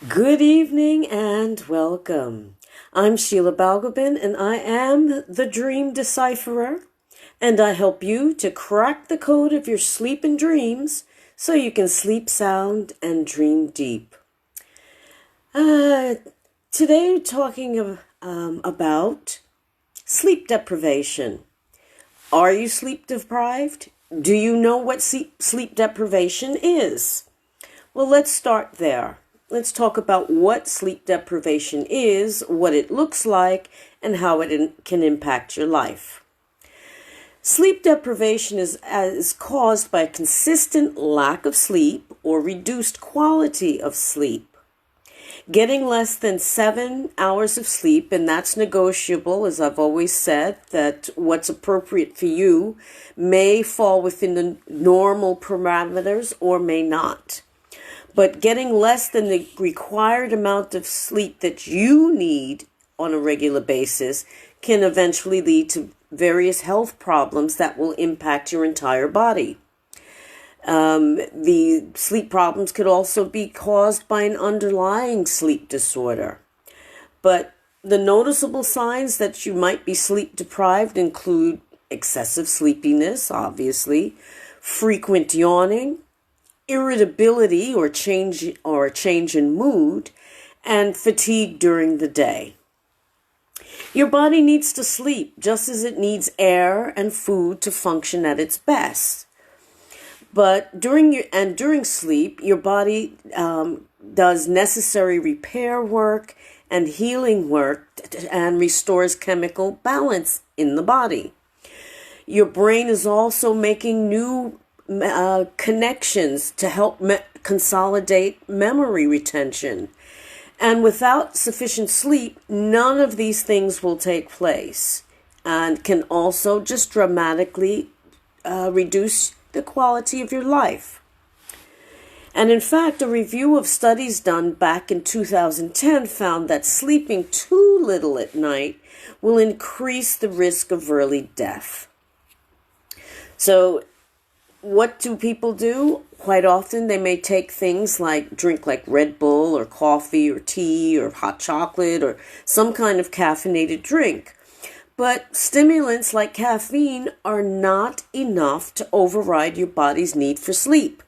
Good evening and welcome. I'm Sheila Balgobin and I am the Dream Decipherer, and I help you to crack the code of your sleep and dreams so you can sleep sound and dream deep. Today we're talking about sleep deprivation. Are you sleep deprived? Do you know what sleep deprivation is? Well, let's start there. Let's talk about what sleep deprivation is, what it looks like, and how it can impact your life. Sleep deprivation is caused by a consistent lack of sleep or reduced quality of sleep. Getting less than 7 hours of sleep, and that's negotiable, as I've always said, that what's appropriate for you may fall within the normal parameters or may not. But getting less than the required amount of sleep that you need on a regular basis can eventually lead to various health problems that will impact your entire body. The sleep problems could also be caused by an underlying sleep disorder. But the noticeable signs that you might be sleep deprived include excessive sleepiness, obviously, frequent yawning, irritability or a change in mood, and fatigue during the day. Your body needs to sleep just as it needs air and food to function at its best. But during sleep, your body does necessary repair work and healing work and restores chemical balance in the body. Your brain is also making new connections to help consolidate memory retention. And without sufficient sleep, none of these things will take place and can also just dramatically reduce the quality of your life. And in fact, a review of studies done back in 2010 found that sleeping too little at night will increase the risk of early death. So, what do people do? Quite often they may drink like Red Bull or coffee or tea or hot chocolate or some kind of caffeinated drink. But stimulants like caffeine are not enough to override your body's need for sleep.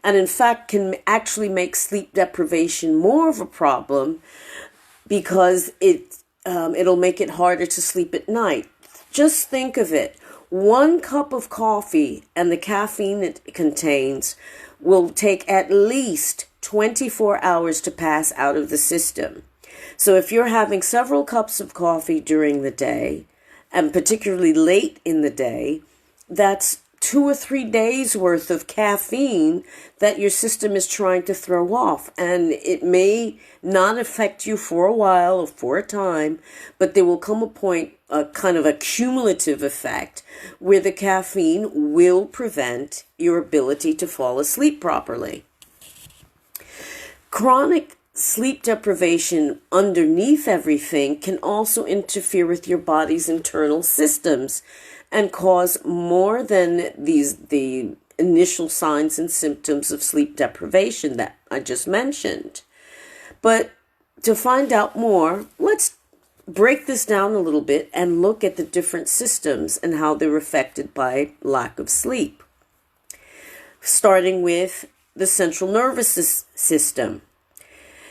And in fact can actually make sleep deprivation more of a problem because it'll make it harder to sleep at night. Just think of it. 1 cup of coffee and the caffeine it contains will take at least 24 hours to pass out of the system. So if you're having several cups of coffee during the day, and particularly late in the day, that's 2 or 3 days worth of caffeine that your system is trying to throw off. And it may not affect you for a while or for a time, but there will come a point, a kind of a cumulative effect, where the caffeine will prevent your ability to fall asleep properly. Chronic sleep deprivation underneath everything can also interfere with your body's internal systems and cause more than the initial signs and symptoms of sleep deprivation that I just mentioned. But to find out more, let's break this down a little bit and look at the different systems and how they're affected by lack of sleep. Starting with the central nervous system.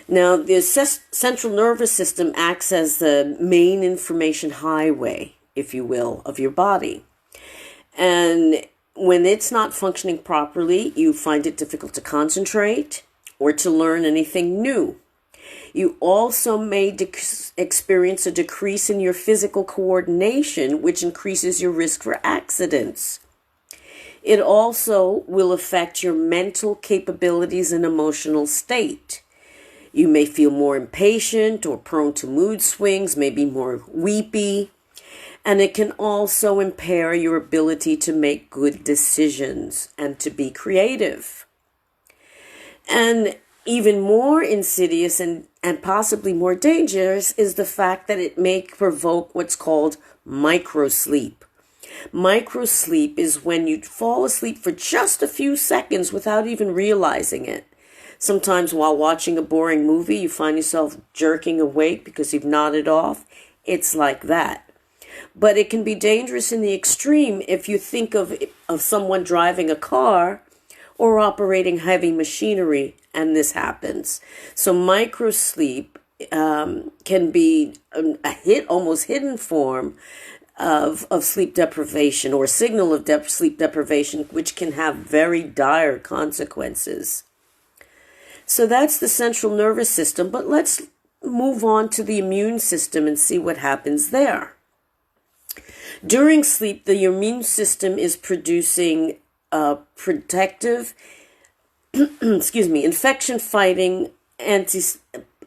Now, the central nervous system acts as the main information highway, if you will, of your body. And when it's not functioning properly, you find it difficult to concentrate or to learn anything new. You also may experience a decrease in your physical coordination, which increases your risk for accidents. It also will affect your mental capabilities and emotional state. You may feel more impatient or prone to mood swings, maybe more weepy, and it can also impair your ability to make good decisions and to be creative. And even more insidious and possibly more dangerous is the fact that it may provoke what's called microsleep. Microsleep is when you fall asleep for just a few seconds without even realizing it. Sometimes while watching a boring movie, you find yourself jerking awake because you've nodded off. It's like that. But it can be dangerous in the extreme if you think of someone driving a car or operating heavy machinery, and this happens. So microsleep can be almost hidden form of sleep deprivation, or signal of sleep deprivation, which can have very dire consequences. So that's the central nervous system, but let's move on to the immune system and see what happens there. During sleep, the immune system is producing protective, infection-fighting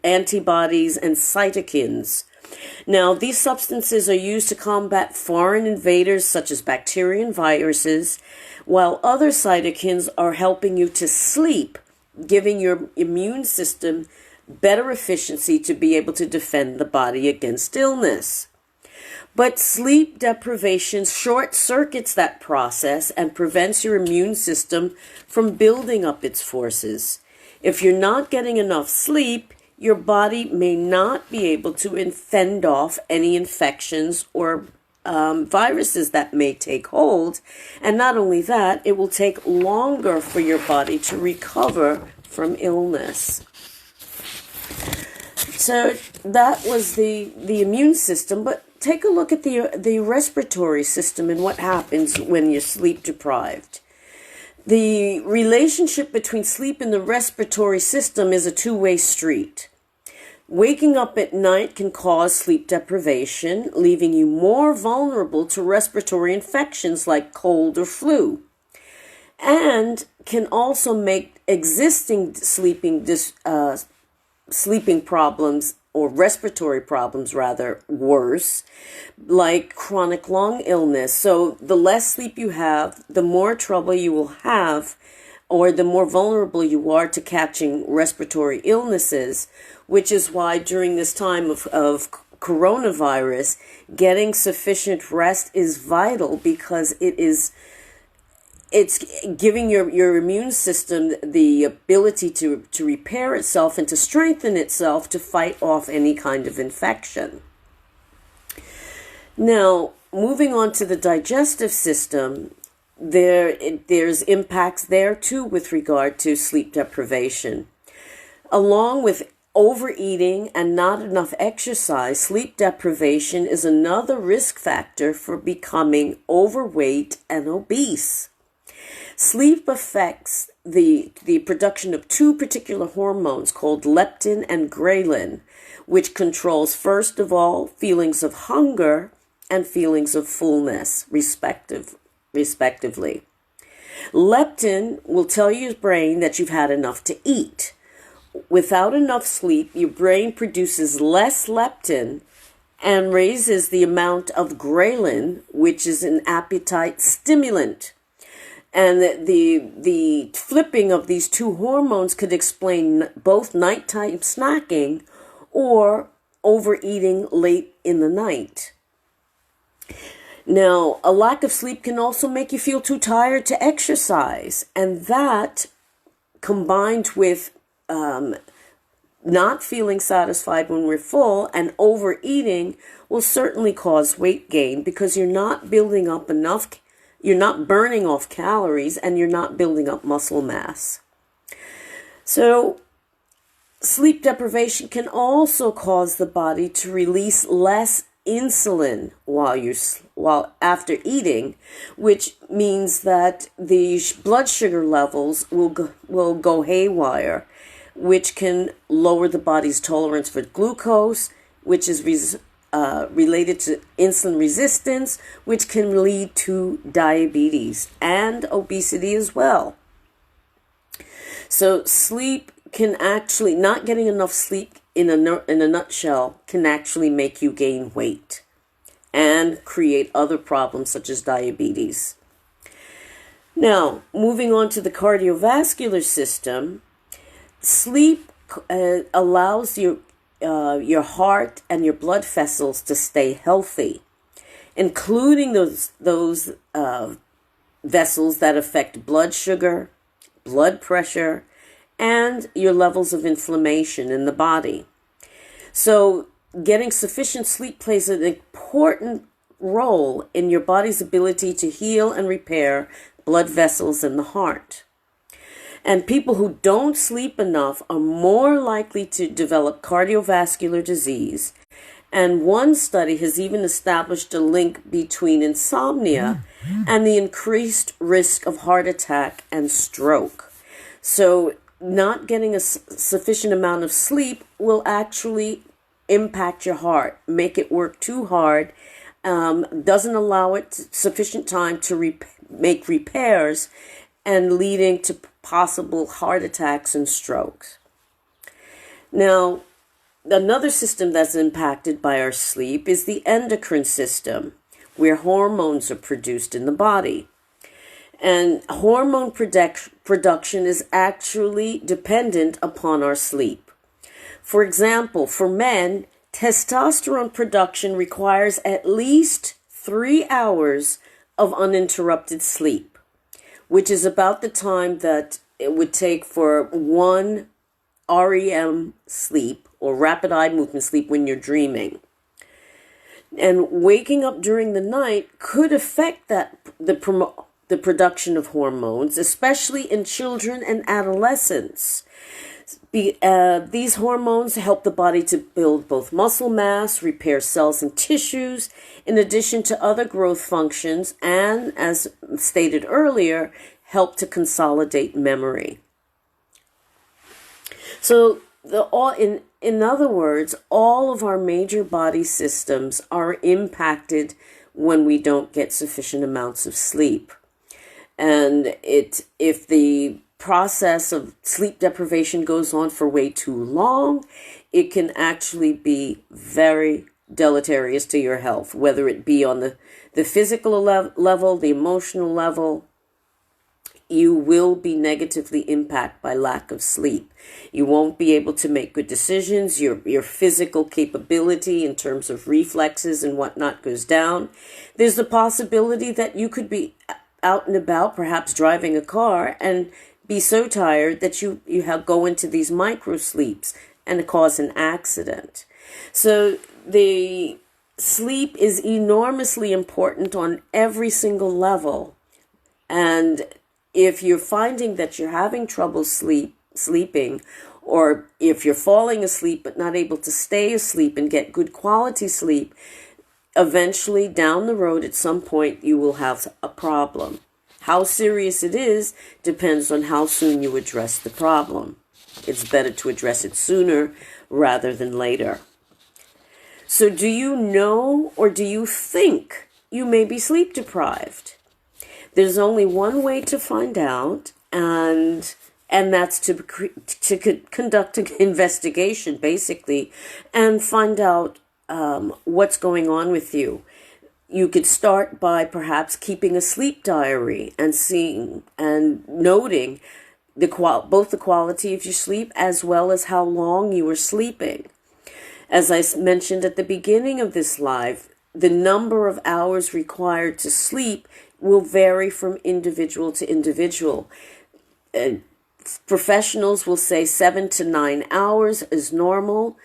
antibodies and cytokines. Now, these substances are used to combat foreign invaders such as bacteria and viruses, while other cytokines are helping you to sleep, giving your immune system better efficiency to be able to defend the body against illness. But sleep deprivation short circuits that process and prevents your immune system from building up its forces. If you're not getting enough sleep, your body may not be able to fend off any infections or viruses that may take hold. And not only that, it will take longer for your body to recover from illness. So that was the immune system, but take a look at the respiratory system and what happens when you're sleep deprived. The relationship between sleep and the respiratory system is a two-way street. Waking up at night can cause sleep deprivation, leaving you more vulnerable to respiratory infections like cold or flu, and can also make existing sleeping problems, or respiratory problems rather, worse, like chronic lung illness. So the less sleep you have, the more trouble you will have, or the more vulnerable you are to catching respiratory illnesses, which is why during this time of coronavirus, getting sufficient rest is vital, because it's giving your immune system the ability to repair itself and to strengthen itself to fight off any kind of infection. Now, moving on to the digestive system, there's impacts there too with regard to sleep deprivation. Along with overeating and not enough exercise, sleep deprivation is another risk factor for becoming overweight and obese. Sleep affects the production of two particular hormones called leptin and ghrelin, which controls, first of all, feelings of hunger and feelings of fullness, respectively. Leptin will tell your brain that you've had enough to eat. Without enough sleep, your brain produces less leptin and raises the amount of ghrelin, which is an appetite stimulant. And the flipping of these two hormones could explain both nighttime snacking or overeating late in the night. Now, a lack of sleep can also make you feel too tired to exercise, and that, combined with not feeling satisfied when we're full and overeating, will certainly cause weight gain, because you're not building up enough. You're not burning off calories, and you're not building up muscle mass. So sleep deprivation can also cause the body to release less insulin while after eating, which means that the blood sugar levels will go haywire, which can lower the body's tolerance for glucose, which is related to insulin resistance, which can lead to diabetes and obesity as well. So sleep can actually, not getting enough sleep in a nutshell, can actually make you gain weight and create other problems such as diabetes. Now, moving on to the cardiovascular system, sleep allows your heart and your blood vessels to stay healthy, including those vessels that affect blood sugar, blood pressure, and your levels of inflammation in the body. So getting sufficient sleep plays an important role in your body's ability to heal and repair blood vessels in the heart. And people who don't sleep enough are more likely to develop cardiovascular disease. And one study has even established a link between insomnia and the increased risk of heart attack and stroke. So not getting a sufficient amount of sleep will actually impact your heart, make it work too hard, doesn't allow it sufficient time to make repairs, and leading to possible heart attacks and strokes. Now, another system that's impacted by our sleep is the endocrine system, where hormones are produced in the body. And hormone production is actually dependent upon our sleep. For example, for men, testosterone production requires at least 3 hours of uninterrupted sleep, which is about the time that it would take for one REM sleep, or rapid eye movement sleep, when you're dreaming. And waking up during the night could affect the production of hormones, especially in children and adolescents. These hormones help the body to build both muscle mass, repair cells and tissues, in addition to other growth functions, and, as stated earlier, help to consolidate memory. So, in other words, all of our major body systems are impacted when we don't get sufficient amounts of sleep. And if the process of sleep deprivation goes on for way too long, it can actually be very deleterious to your health, whether it be on the physical level, the emotional level. You will be negatively impacted by lack of sleep. You won't be able to make good decisions. Your physical capability in terms of reflexes and whatnot goes down. There's the possibility that you could be out and about, perhaps driving a car, and be so tired that you go into these micro sleeps and cause an accident. So the sleep is enormously important on every single level. And if you're finding that you're having trouble sleeping, or if you're falling asleep but not able to stay asleep and get good quality sleep, eventually down the road at some point you will have a problem. How serious it is depends on how soon you address the problem. It's better to address it sooner rather than later. So do you know, or do you think you may be sleep deprived? There's only one way to find out, and that's to conduct an investigation, basically, and find out what's going on with you. You could start by perhaps keeping a sleep diary and seeing and noting both the quality of your sleep as well as how long you were sleeping. As I mentioned at the beginning of this live, the number of hours required to sleep will vary from individual to individual. Professionals will say 7 to 9 hours is normal.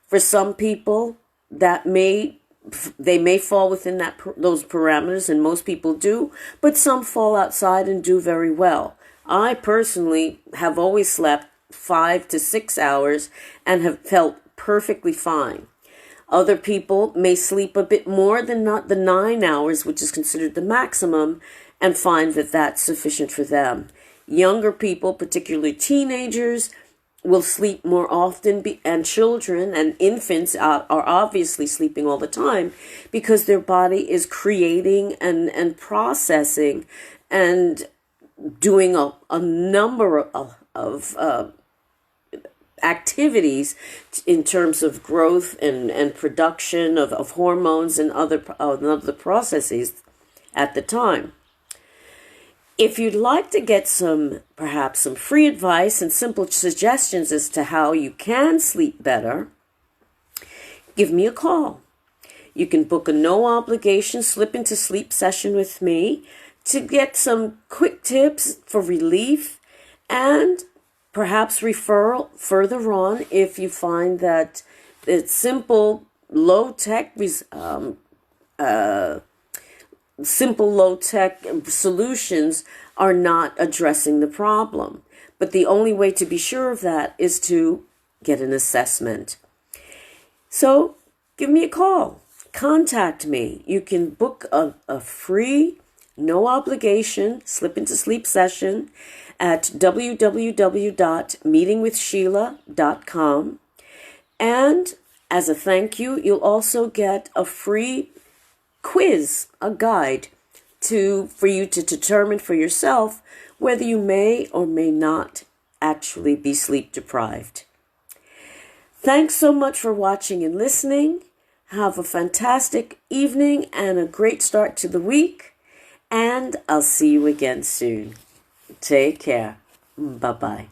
For some people, they may fall within those parameters, and most people do, but some fall outside and do very well. I personally have always slept 5 to 6 hours and have felt perfectly fine. Other people may sleep a bit more than not the 9 hours, which is considered the maximum, and find that that's sufficient for them. Younger people, particularly teenagers, will sleep more often, and children and infants are obviously sleeping all the time because their body is creating and processing and doing a number of activities in terms of growth and production of hormones and other processes at the time. If you'd like to get perhaps some free advice and simple suggestions as to how you can sleep better, give me a call. You can book a no-obligation slip into sleep session with me to get some quick tips for relief and perhaps refer further on if you find that it's simple, low-tech solutions are not addressing the problem. But the only way to be sure of that is to get an assessment. So give me a call. Contact me. You can book a free, no obligation, slip into sleep session at www.meetingwithsheila.com. And as a thank you, you'll also get a free quiz, a guide for you to determine for yourself whether you may or may not actually be sleep deprived. Thanks so much for watching and listening. Have a fantastic evening and a great start to the week. And I'll see you again soon. Take care. Bye-bye.